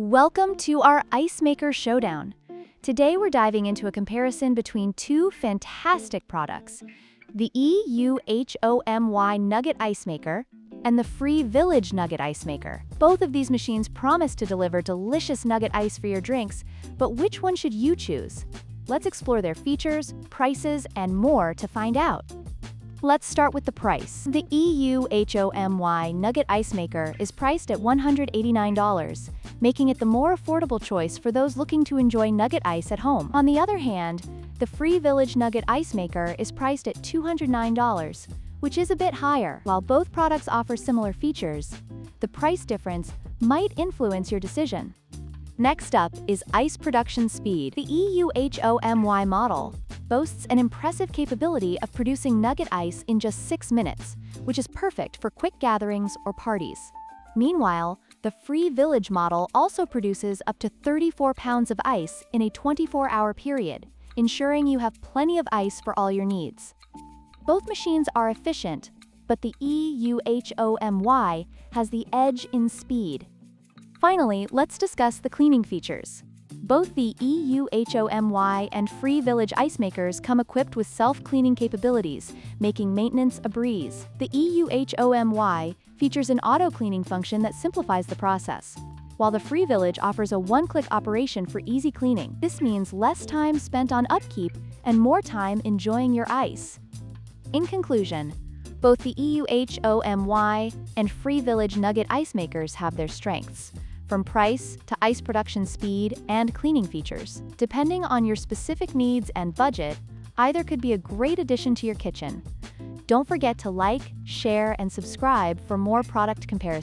Welcome to our Ice Maker Showdown. Today we're diving into a comparison between two fantastic products, the EUHOMY Nugget Ice Maker and the free VILLAGE Nugget Ice Maker. Both of these machines promise to deliver delicious nugget ice for your drinks, but which one should you choose? Let's explore their features, prices, and more to find out. Let's start with the price. The EUHOMY Nugget Ice Maker is priced at $189, making it the more affordable choice for those looking to enjoy nugget ice at home. On the other hand, the free VILLAGE Nugget Ice Maker is priced at $209, which is a bit higher. While both products offer similar features, the price difference might influence your decision. Next up is ice production speed. The EUHOMY model boasts an impressive capability of producing nugget ice in just 6 minutes, which is perfect for quick gatherings or parties. Meanwhile, the free VILLAGE model also produces up to 34 pounds of ice in a 24-hour period, ensuring you have plenty of ice for all your needs. Both machines are efficient, but the EUHOMY has the edge in speed. Finally, let's discuss the cleaning features. Both the EUHOMY and free VILLAGE Ice Makers come equipped with self-cleaning capabilities, making maintenance a breeze. The EUHOMY features an auto-cleaning function that simplifies the process, while the free VILLAGE offers a one-click operation for easy cleaning. This means less time spent on upkeep and more time enjoying your ice. In conclusion, both the EUHOMY and free VILLAGE Nugget Ice Makers have their strengths, from price to ice production speed and cleaning features. Depending on your specific needs and budget, either could be a great addition to your kitchen. Don't forget to like, share, and subscribe for more product comparisons.